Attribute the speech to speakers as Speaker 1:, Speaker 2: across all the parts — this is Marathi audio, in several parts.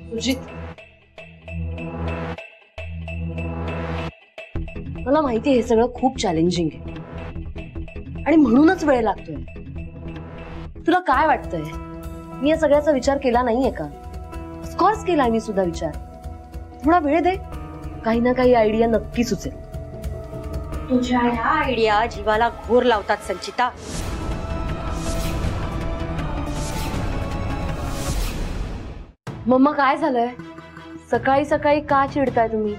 Speaker 1: सुजित, मला माहिती हे सगळं खूप चॅलेंजिंग आहे आणि म्हणूनच वेळ लागतोय. तुला काय वाटतंय, मी या सगळ्याचा विचार केला नाहीये का? ऑफकोर्स केलाय मी सुद्धा विचार. थोडा वेळ दे, काही ना काही आयडिया नक्की सुचेल.
Speaker 2: तुझ्या ह्या आयडिया जीवाला घोर लावतात संचिता.
Speaker 1: मम्मा काय झालंय? सकाळी सकाळी का चिडताय तुम्ही?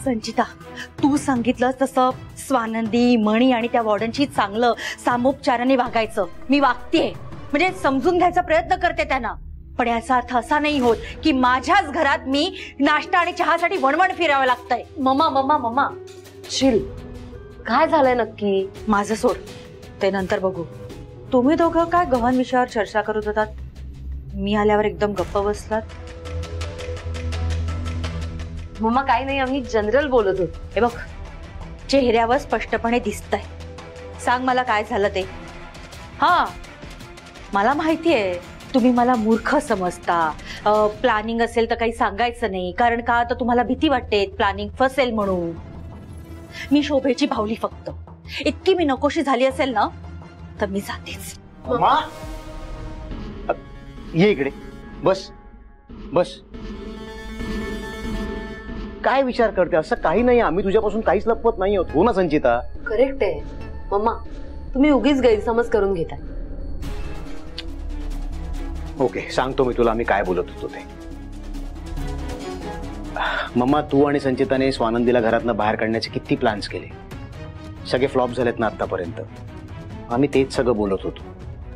Speaker 2: संचिता, तू सांगितलं तसं स्वानंदी, मणी आणि त्या वॉर्डनशी चांगलं सामोपचाराने वागायचं मी वागतेय, म्हणजे समजून घ्यायचा प्रयत्न करते त्यांना. पण याचा अर्थ असा नाही होत की माझ्याच घरात मी नाश्ता आणि चहासाठी वणवण फिरावं लागतंय.
Speaker 1: Mamma mamma mamma chill. काय झालंय नक्की?
Speaker 2: माझं सोड, ते नंतर बघू. तुम्ही दोघं काय गव्हाण विषयावर चर्चा करत होतात? मी आल्यावर एकदम गप्प बसलात.
Speaker 1: मम्मा काही नाही, आम्ही जनरल बोलत होतो.
Speaker 2: हे बघ, चेहऱ्यावर स्पष्टपणे दिसतंय. सांग मला काय झालं ते. हा, मला माहितीये तुम्ही मला मूर्ख समजता. प्लॅनिंग असेल तर काही सांगायचं नाही, कारण का तर तुम्हाला भीती वाटते प्लॅनिंग फसेल म्हणून. मी शोभेची भावली फक्त. इतकी मी नकोशी झाली असेल ना तर मी जातेच.
Speaker 3: मम्मा, ये इकडे बस बस. काय विचार करते? असं काही नाही, आम्ही तुझ्यापासून काहीच लपवत नाही आहोत. हो ना संचिता?
Speaker 1: करेक्ट आहे मम्मा, तुम्ही उगीच गैरसमज करून घेताय.
Speaker 3: ओके, सांगतो मी तुला आम्ही काय बोलत होतो ते. मम्मा, तू आणि संचिताने स्वानंदीला घरातनं बाहेर काढण्याचे किती प्लॅन्स केले, सगळे फ्लॉप झालेत ना आतापर्यंत. आम्ही तेच सगळं बोलत होतो.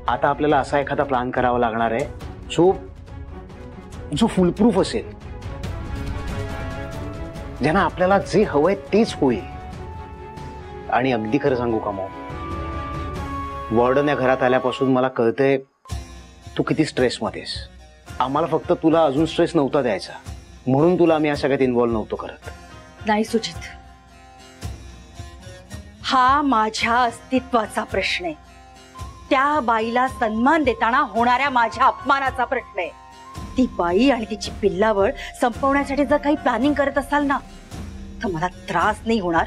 Speaker 3: आता आपल्याला असा एखादा प्लॅन करावा लागणार आहे जो फुलप्रूफ असेल, ज्यांना आपल्याला जे हवंय तेच होईल. आणि अगदी खरं सांगू का मॉम, वॉर्डन या घरात आल्यापासून मला कळतंय तू किती स्ट्रेसमध्येस. आम्हाला फक्त तुला अजून स्ट्रेस नव्हता द्यायचा, म्हणून तुला आम्ही या सगळ्यात इन्व्हॉल्व नव्हतो करत.
Speaker 2: नाही सुजित, हा माझ्या अस्तित्वाचा प्रश्न आहे. त्या बाईला सन्मान देताना होणाऱ्या माझ्या अपमानाचा प्रश्न आहे. ती बाई आणि तिची पिल्लावळ संपवण्यासाठी जर काही प्लॅनिंग करत असाल ना तर मला त्रास नाही होणार,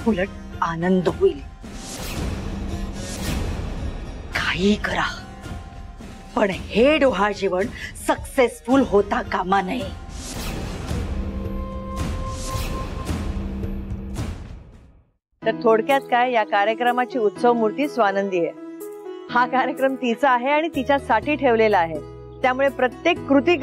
Speaker 2: उलट आनंद होईल. काही करा, पण हे डोहाळ जेवण सक्सेसफुल होता कामा नये.
Speaker 4: तर थोडक्यात काय, या कार्यक्रमाची उत्सव मूर्ती स्वानंदी आहे. हा कार्यक्रम तिचा आहे आणि तिच्यासाठी ठेवलेला आहे, त्यामुळे प्रत्येक कृती